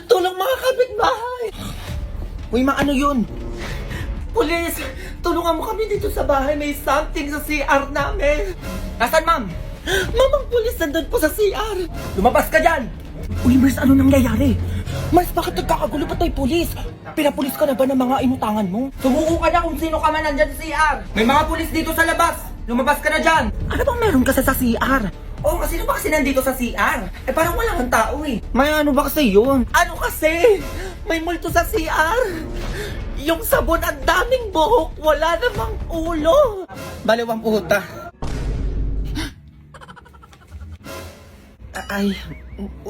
Tulong mga kapitbahay! Uy, ano yun? Pulis! Tulungan mo kami dito sa bahay. May something sa CR namin. Nasaan, ma'am? Mamang pulis, nandun po sa CR. Lumabas ka dyan! Uy, Mars, ano nangyayari? Mars, bakit nagkakagulo pa tayo, pulis? Pinapulis ka na ba ng mga inutangan mo? Sumuko ka na kung sino ka man nandyan sa CR. May mga pulis dito sa labas. Lumabas ka na dyan. Ano bang meron kasi sa CR? Oo, sino ba kasi nandito sa CR? Eh, parang wala kang tao eh. May ano ba kasi yun? Ano kasi? May multo sa CR. Yung sabon, ang daming buhok. Wala namang ulo. Baliwang puta. Ay,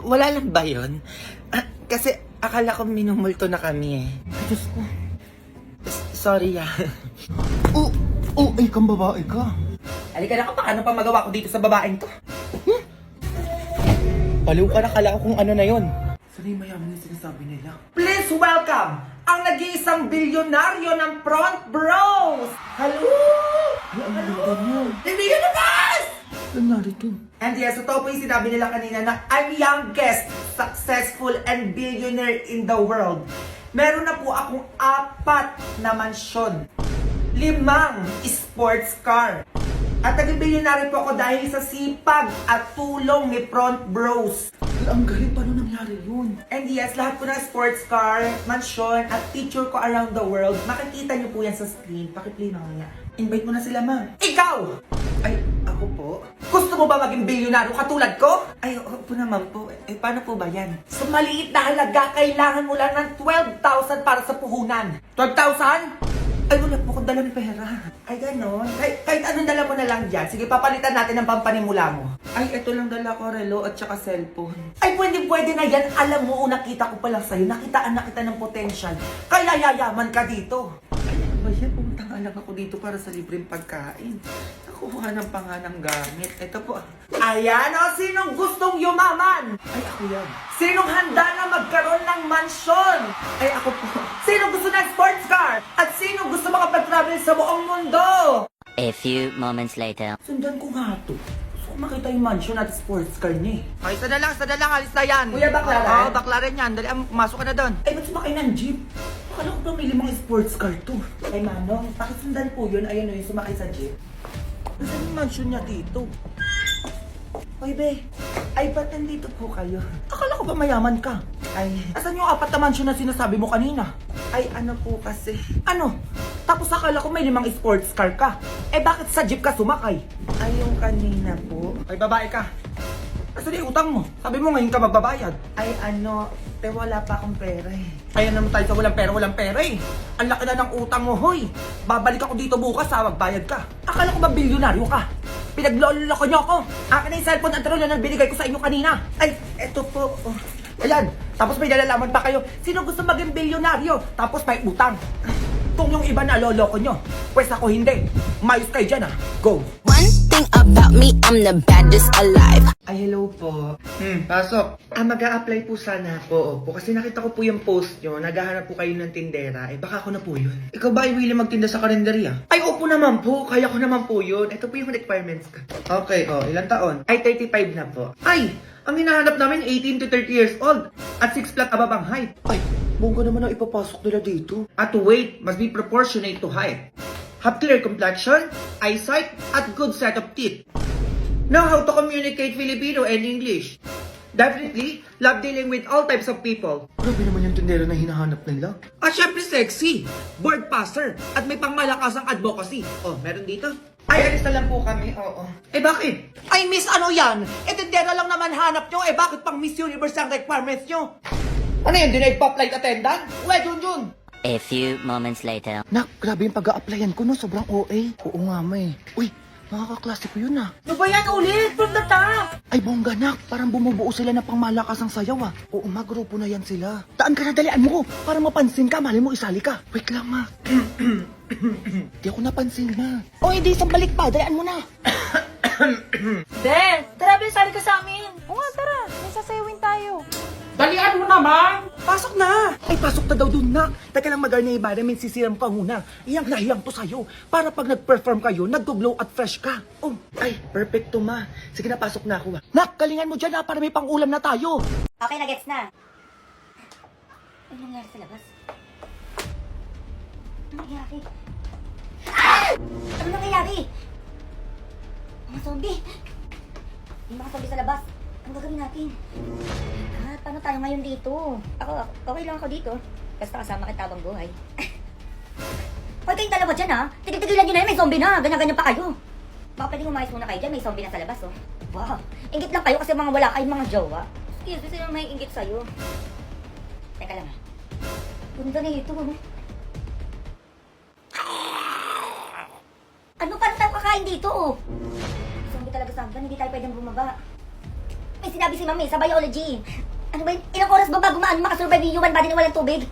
wala lang ba yun? Kasi akala ko minumulto na kami eh. Ay, Diyos ko. Sorry ah. Ay, kang babae ka. Halika na ka pa, ano pa magawa ko dito sa babaeng to? Baliw ka na, kala ko kung ano na yun. Sana yung mayaman yung sinasabi nila. Please welcome ang nag-iisang bilyonaryo ng Front Bros! Hello! Ay, ang ganda niyo. Hindi yun naman! Nangyari to. And yes, totoo po yung sinabi nila kanina na I'm youngest, successful, and billionaire in the world. Meron na po akong 4 na mansyon, 5 sports car. At naging bilyonaryo po ako dahil sa sipag at tulong ni Front Bros. Ang galing, paano nangyari yun? And yes, lahat po ng sports car, mansyon, at teacher ko around the world, makikita niyo po yan sa screen. Pakiplay na nga. Invite mo na sila, ma'am. Ikaw! Ay, ako po? Gusto mo ba maging bilyonaryo katulad ko? Ay, oo po naman po. Eh, paano po ba yan? Sa maliit na halaga, kailangan mo lang ng 12,000 para sa puhunan. 12,000? Ay, wala po akong dala ng pera. Ay, ganon. Kahit anong dala mo na lang dyan. Sige, papalitan natin ang pampanimula mo. Ay, ito lang dala ko, relo at saka cellphone. Ay, pwede na yan. Alam mo, nakita ko pa lang sa'yo. Nakitaan na kita ng potential. Kaya yayaman ka dito. Ay, ano ba yan? Pumunta nga lang ako dito para sa libreng pagkain. Nakuha ng panganang gamit. Ito po. Ayan o, sinong gustong yumaman? Ay, ako yan. Sinong handa na magkaroon ng mansyon? Ay, ako po. Sino gusto ng sports car? At sino gusto makapag-travel sa buong mundo? A few moments later. Sundan ko nga to. Gusto ko makita yung mansion at sports car niya eh. Ay, sada lang, alis na yan. Kuya, baklaran? Oo, baklaran yan. Dali, pumasok ka na doon. Ay, ba't sumakay ng jeep? Akala ko ba may 5 sports car to? Ay, Manong, pakisundan po yun. Ayun o, yung sumakay sa jeep. Nasaan yung mansion niya dito? Hoy, be. Ay, ba't nandito po kayo? Akala ko ba mayaman ka? Ay, asan yung 4 na mansion na sinasabi mo kanina? Ay, ano po kasi? Ano? Tapos akala ko may 5 sports car ka. Eh, bakit sa jeep ka sumakay? Ay, yung kanina po. Ay, babae ka. Asan yung utang mo? Sabi mo ngayon ka magbabayad. Ay, wala pa akong pera eh. Ayan naman tayo sa walang pera eh. Ang laki na ng utang mo, hoy. Babalik ako dito bukas ha, magbayad ka. Akala ko ba bilyonaryo ka? Pinagloloko niyo ako. Akin na yung cellphone at relo na binigay ko sa inyo kanina. Ay, eto po. Oh. Ayan, tapos may nalalaman pa kayo. Sino gusto maging bilyonaryo? Tapos may utang. Kung yung iba na loloko nyo, pues ako hindi. Mayos kayo dyan ha. Go! One thing about me, I'm the baddest alive. Ay, hello po. Pasok. Mag-a-apply po sana ako. Opo, kasi nakita ko po yung post nyo. Naghahanap po kayo ng tindera. Eh, baka ako na po yun. Ikaw ba ay willing magtinda sa kalendarya? Ay, opo naman po. Kaya ko naman po yun. Ito po yung requirements ko. Okay, ilang taon? Ay, 35 na po. Ay, ang hinahanap namin 18 to 30 years old. At 6 flat above ang height. Ay, bongga naman ang ipapasok nila dito. At weight must be proportionate to height. Have clear complexion, eyesight, at good set of teeth. Know how to communicate Filipino and English. Definitely, love dealing with all types of people. Grabe naman yung tindera na hinahanap nila. At syempre sexy, board passer, at may pangmalakasang advocacy. Oh, meron dito? Ay, alis na lang po kami, oo. Eh bakit? Ay, miss, ano yan? Eh, tindera lang naman hanap nyo. Eh, bakit pang Miss Universe ang requirements nyo? Ano yan, denied pa flight attendant? Uwe, Junjun! A few moments later. Nak, grabe yung pag-a-applyan ko no, sobrang OA. Oo nga, may. Uy, makakaklase ko yun ah. Ano ba yan ulit? From the top! Ay, bongga nak, parang bumubuo sila na pangmalakasang sayaw ah. Oo, magrupo na yan sila. Daan ka na, dalian mo, para mapansin ka, mali mo isali ka. Wait lang ma. Di ako napansin ma. O, hindi, isang balik pa, dalian mo na. Ben, tara Ben, sali ka sa amin. Oo nga, tara. May sasayawin tayo. Dalian mo naman! Pasok na! Ay, pasok na daw dun na. Teka lang mag-arna environment, sisiram ka muna. Iyang na iyang to sa'yo. Para pag nag-perform kayo, nag-glow at fresh ka. Oh, ay, perfecto ma. Sige na, pasok na ako. Nak, kalingan mo dyan na para may pang-ulam na tayo. Okay na, gets na. Ano nangyari sa labas? Ano nangyari? Ah! Ano nangyayari? Mga zombie! May mga zombie sa labas. Ang gagawin natin? Paano tayo ngayon dito? Okay lang ako dito. Basta kasama kita habang buhay. Hoy, kayong dalawa dyan ha? Tigil-tigilan nyo na yun, may zombie na. Ganyan-ganyan pa kayo. Baka pwedeng umayos muna kayo dyan, may zombie na sa labas oh. Wow, ingit lang kayo kasi mga wala kayong mga jowa. Excuse me, sino may ingit sa'yo? Teka lang ha. Ganda na ito ano? Ano pa tayo kakain dito oh? Zombie talaga sa akin, hindi tayo pwedeng bumaba. May sinabi si Mami sa biology. Ano ba yun? Ilang oras ba bago makasurvive yung human body na walang tubig?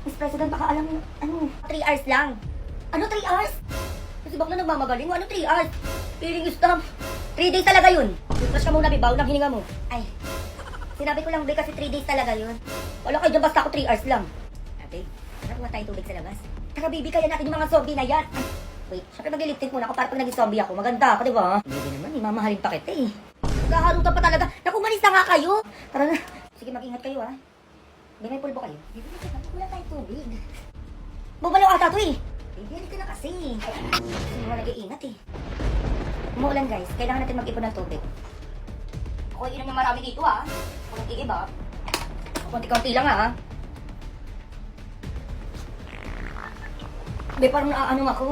Miss President, baka alam mo, 3 hours lang. Ano 3 hours? Kasi bakla nagmamagaling mo, 3 hours? Feeling stop. 3 days talaga yun. Refresh ka muna, bibaw ng hininga mo. Ay, sinabi ko lang, be, kasi 3 days talaga yun. Wala kayo dyan, basta ako 3 hours lang. Ate, nakuha tayo tubig sa labas. Tara, baby, kaya natin yung mga zombie na yan. Ay, wait, syempre mag-lifting muna ako para pag naging zombie ako. Maganda ako, di ba? Hindi naman, mamahalin pa kita eh. Magkaharutan pa talaga. Naku, malis na nga kayo. Tara na. Sige, mag-ingat kayo ha. Hindi, may pulbo kayo. Baby, wala tayong tubig. Bumalaw ata to eh. Baby, hindi ka na kasi. Kasi mga nag-iingat eh. Umuulan guys, kailangan natin mag-ipon ng tubig. Ako inom ng marami dito ha. Kung nag-iiba. Konti-konti lang ha. Be, parang naaanong ako.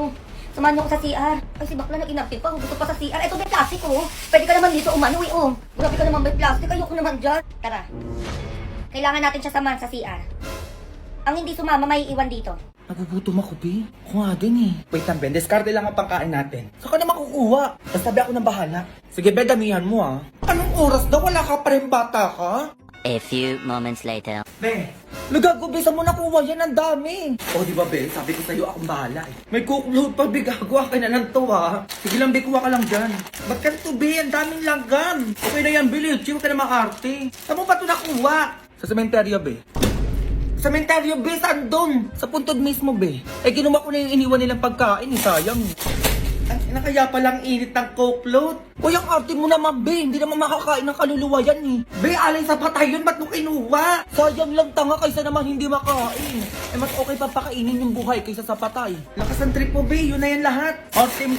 Samahan niyo ako sa CR. Ay, si Bakla nag-inactive pa. Gusto pa sa CR. Ito may plastic oh. Pwede ka naman dito umano eh oh. Grabe ka naman may plastic. Ayoko naman dyan. Tara. Kailangan natin siya samahan sa CR. Ang hindi sumama, may iwan dito. Nagugutom ako, be. Ako nga din eh. Wait lang, Ben. Discarte lang ang pangkain natin. Saan ka na makukuha? Basta be, ako nang bahala. Sige, be, damihan mo ah. Anong oras daw? Wala ka pa rin bata ka? A few moments later. Be, nagago, be. Saan mo nakuha yan? Ang dami. O, di ba, be? Sabi ko sa'yo, akong bahala eh. May cookload pa, be. Gago, akin na lang to ha. Sige lang, be. Kuha ka lang dyan. Ba't ka to, be? Ang daming langgam. Okay na yan, be. Chill ka na maarte. Saan mo pa ito nakuha? Sa sementeryo, be. Sementeryo, be, saan doon? Sa puntod mismo, be. Eh, ginawa ko na yung iniwan nilang pagkain, eh, sayang. Ay, nakaya palang init ng coke float. Uy, ang arte mo naman, be. Hindi naman makakain ng kaluluwa yan, eh. Be, alay sa patay yun, ba't mo kinuha? Sayang lang tanga kaysa naman hindi makain. Eh, mas okay pa pakainin yung buhay kaysa sa patay. Lakas ang trip mo, be. Yun na yan lahat. Arte mo.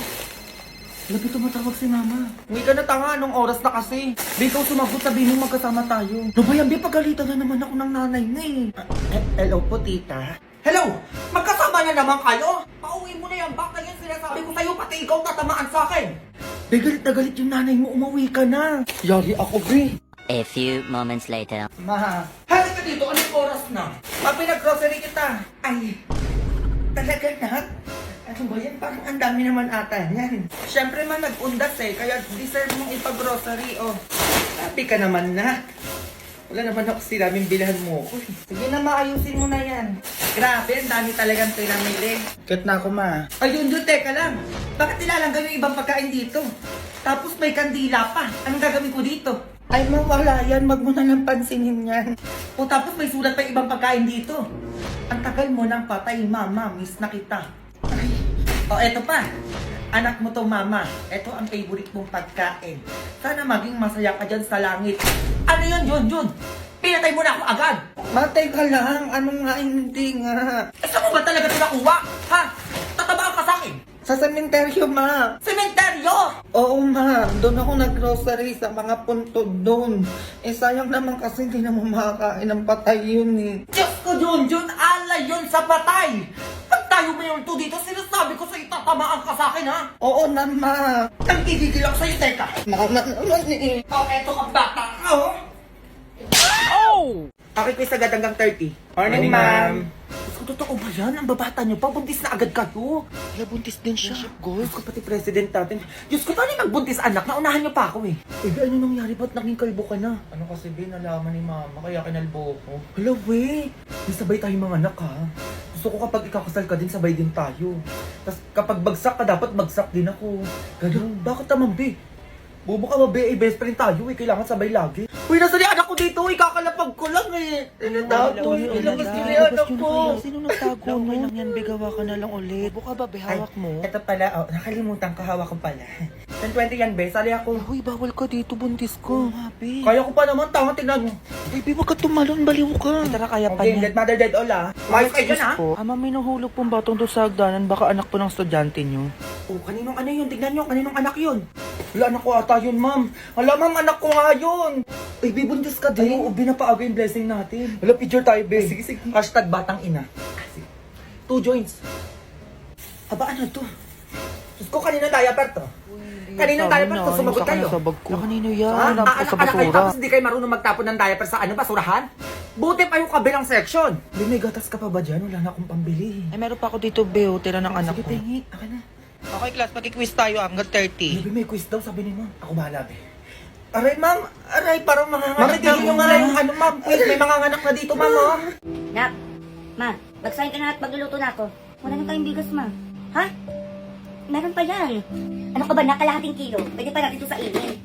Labi tumatawag si mama. Uwi ka na tanga, anong oras na kasi? Be, ikaw sumagot, sabihin mo magkasama tayo. No ba yan, be, pagalitan na naman ako ng nanay mo eh. Hello po, tita. Hello! Magkasama na naman kayo? Pauwi mo na yan, baka yan sinasabi ko sa'yo, pati ikaw tatamaan sa akin. Be, galit na galit yung nanay mo, umuwi ka na. Yari ako, be. A few moments later. Ma, halika dito, anong oras na? Pinag-grocery kita. Ay, talaga na? Ano ba yan? Parang ang dami naman ata yan. Siyempre man nag-undas eh, kaya deserve mong ipag-grocery, oh. Happy ka naman na. Wala naman ako sinabing bilhan mo. Uy, sige na, maayusin mo na yan. Grabe, ang dami talagang pinamili. Kat na ako, ma. Ayun, teka lang. Bakit nilalanggan yung ibang pagkain dito? Tapos may kandila pa. Anong gagawin ko dito? Ay, mawala yan. Wag mo na lang pansinin yan. O tapos may sulat pa yung ibang pagkain dito. Ang tagal mo nang patay, mama. Miss na kita. Ay. O, eto pa. Anak mo to, mama. Eto ang favorite mong pagkain. Sana maging masaya ka dyan sa langit. Ano yun? Pinatay mo na ako agad. Matay ka lang. Ano nga, hindi nga. Eh, saan mo ba talaga ito nakuha? Ha? Tatabaan ka sa akin? Sa sementeryo, ma. Sementeryo? Oo, ma. Doon ako nag-grocery sa mga puntod doon. Eh, sayang naman kasi hindi naman makakain ng patay yun eh. Diyos ko, Junjun. Alay yun sa patay. Pag tayo mayroon to dito, sinasabi ko sa'yo, tatamaan ka sa akin, ha? Oo na, ma. Nagigigil ako sa'yo, teka. Mama naman eh. Oh, eto ka bata ka, oh. Akin ko agad hanggang 30. Morning, ma'am. Diyos ko, totoo ba yan? Ang babata niyo pa, buntis na agad kayo. Kaya buntis din siya. Diyos ko, pati president natin. Diyos ko, paano yung magbuntis anak? Naunahan niyo pa ako eh. Be, ano nangyari? Ba't naging kalbo ka na? Ano kasi, be, nalaman ni mama, kaya kinalbo ko. Hala, we. May sabay tayong mga anak, ha? Gusto ko kapag ikakasal ka din, sabay din tayo. Tapos kapag bagsak ka, dapat bagsak din ako. Ganun. Bakit naman, be? Bobo ka ba, be? Eh, best friend tayo eh. Kailangan sabay lagi. Uy, nasa ni anak ko dito, ikakalapag ko lang eh. Tinatago, ilabas nila yung anak ko. Sino nagtago mo? Okay lang yan, bigawa ka na lang ulit. Buka ba, behawak mo? Ito pala, oh, nakalimutan ko, hawak ko pala. 10-20 yan, be, sali ako. Uy, bawal ka dito, buntis ko. Happy. Kaya ko pa naman, tama, tingnan mo. Baby, wag ka tumalon, baliw ka. Tara, kaya pa Okay, niya. dead mother, dead all ah. Mayos kayo dyan ah. po. Ama, may nahulog pong batong doon sa hagdanan. Baka anak po ng estudyante nyo. Oh, kaninong ano yun? Tignan nyo, kaninong anak yun? Wala, anak ko ata yun, ma'am. Wala, ma'am, anak ko nga yun. Ay, be, buntis ka din. Ay, oo, binapaaga yung blessing natin. Wala, picture tayo, be. Sige, sige. Hashtag batang ina. Sige. 2 joints. Aba, ano to? Diyos ko, kaninong diaper to? Kaninong diaper to? Sumagot kayo. Sa bag ko. Kanino yan? Ha? Anak ko sa Anak kayo, basura. tapos hindi kayo marunong magtapon ng diaper sa ano, basurahan? Buti pa yung kabilang section. Be, may gatas ka pa ba dyan? Wala na akong pambili. Ay, meron pa ako dito, Beo. Tira ng anak Sige, ko. tingi. Akin na. Okay, class. Mag-quiz tayo hanggang 30. Baby, may quiz daw, sabi ni ma'am. Ako bahala, be. Aray, ma'am. Aray, parang manganganak. Ma'am, tigil nyo nga yung ano, ma'am. Quiz, may manganganak na dito, ma'am, oh. Nak, ma, magsahin ka na at magluluto na ako. Wala na tayong bigas, ma. Ha? Meron pa yan. Ano ka ba, nakalahating kilo? Pwede pa natin ito sa init.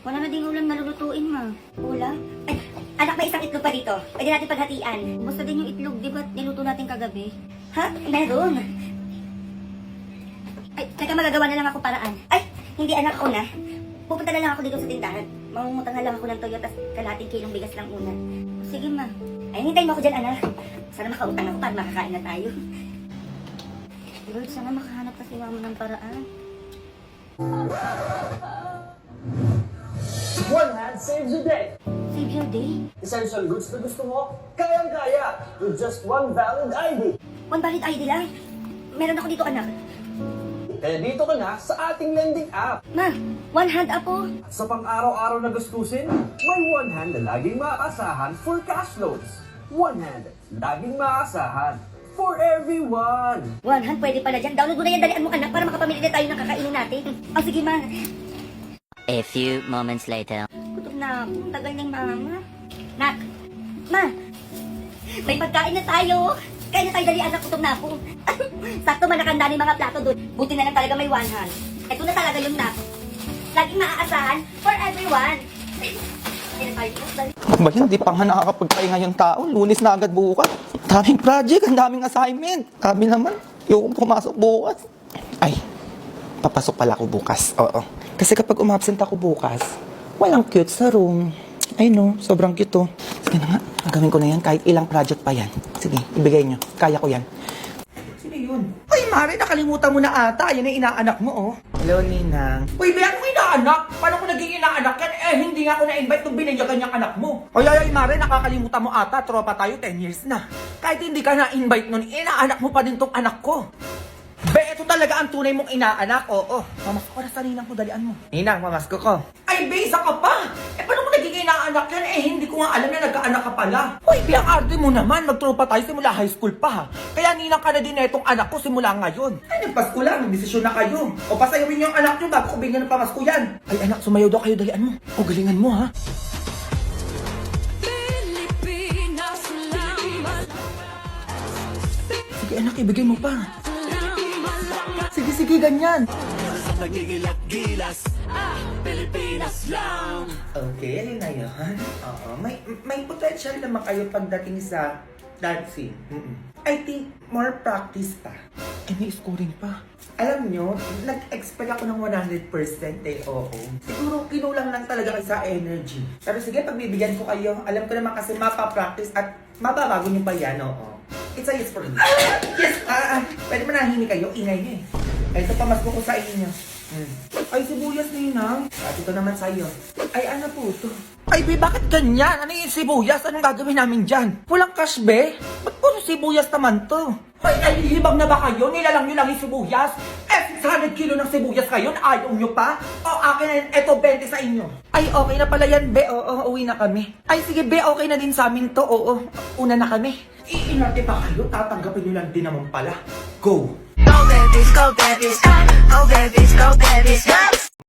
Wala na din ulam na lulutuin, ma. Ulam? Ay, anak, may isang itlog pa dito. Pwede natin paghatian. Basta din yung itlog, di ba niluto natin kagabi? Ha? Meron. Ay, teka, magagawa na lang ako paraan. Ay, hindi anak ko na. Pupunta na lang ako dito sa tindahan. Mangungutang na lang ako ng toyo, tas kalahating kilong bigas lang una. Sige, ma. Ay, hintayin mo ako dyan, anak. Sana makautang ako para makakain na tayo. Lord, sana makahanap kasi mama ng paraan. One hand saves a day. Save your day. Essential goods na gusto mo, kayang-kaya with just one valid ID. One valid ID lang. Meron ako dito, anak. Kaya dito ka na sa ating lending app. Ma, one hand apo. At sa pang-araw-araw na gastusin, may one hand na laging maaasahan for cash loans. One hand, laging maaasahan for everyone. One hand, pwede pala dyan. Download mo na yan, dalian mo, anak, para makapamili na tayo ng kakainin natin. Oh, sige, ma. A few moments later. Gutom na ako. Ang tagal ng mama. Nak, ma. May pagkain na tayo. Kaya na tayo dali, anak, gutom na ako. Sakto man nakanda ng mga plato doon. Buti na lang talaga may one hand. Ito na talaga yung nak. Laging maaasahan for everyone. Hindi na tayo dito. Dali. Ba yun? Di pa nga nakakapagpahinga yung tao. Lunes na agad bukas. Daming project, ang daming assignment. Kami naman, yung pumasok bukas. Ay, papasok pala ako bukas. Oo. Kasi kapag umabsent ako bukas, walang cute sa room. Ay no, sobrang cute to. Sige na nga, gagawin ko na yan kahit ilang project pa yan. Sige, ibigay nyo. Kaya ko yan. Sino yun? Ay, Mari, nakalimutan mo na ata. Yan ang inaanak mo, oh. Hello, Ninang. Uy, Bea, kung inaanak? Paano ko naging inaanak yan? Eh, hindi nga ako na-invite nung binigyan niyang anak mo. Ay, Mari, nakakalimutan mo ata. Tropa tayo, 10 years na. Kahit hindi ka na-invite nun, inaanak mo pa din tong anak ko. Be, ito talaga ang tunay mong inaanak, oo. Mamasko ko na sa Ninang ko, dalian mo. Ninang, mamasko ko. Ay, Be, isa ka pa. Eh, paano ko naging inaanak yan? Eh, hindi ko nga alam na nagkaanak ka pala. Uy, Be, ang arte mo naman. Magtropa tayo simula high school pa, ha? Kaya Ninang ka na din na itong anak ko simula ngayon. Ay, nagpasko lang. Nagdesisyon na kayo. O, pasayawin niyo ang anak niyo bago ko bigyan ng pamasko yan. Ay, anak, sumayaw daw kayo, dalian mo. O, galingan mo, ha? Sige, anak, ibigay mo pa. Sige, ganyan. Okay, ayun na yun. Oo, may potential naman kayo pagdating sa dancing. I think more practice pa. Eh, may scoring pa. Alam nyo, nag-expect ako ng 100% eh, oo. Siguro kinulang lang talaga sa energy. Pero sige, pagbibigyan ko kayo. Alam ko naman kasi mapapractice at mababago nyo pa yan, oo. It's a yes for me. Yes! Pwede manahimik kayo, ingay nyo eh. Ito, pamasko ko sa inyo. Ay, sibuyas, Ninang. At ito naman sa'yo. Ay, ano po ito? Ay, Be, bakit ganyan? Ano yung sibuyas? Anong gagawin namin dyan? Walang cash, Be? Ba't puro sibuyas naman to? Ay, hibang na ba kayo? Nilalang nyo lang yung sibuyas? Eh, 600 kilo ng sibuyas kayo? Ayaw nyo pa? O, akin na yun. Eto, 20 sa inyo. Ay, okay na pala yan, Be. Oo, uwi na kami. Ay, sige, Be, okay na din sa amin to. Oo, una na kami. Iinarte pa kayo? Tatanggapin nyo lang din naman pala. Go! Go babies, go babies, go babies, go babies, go.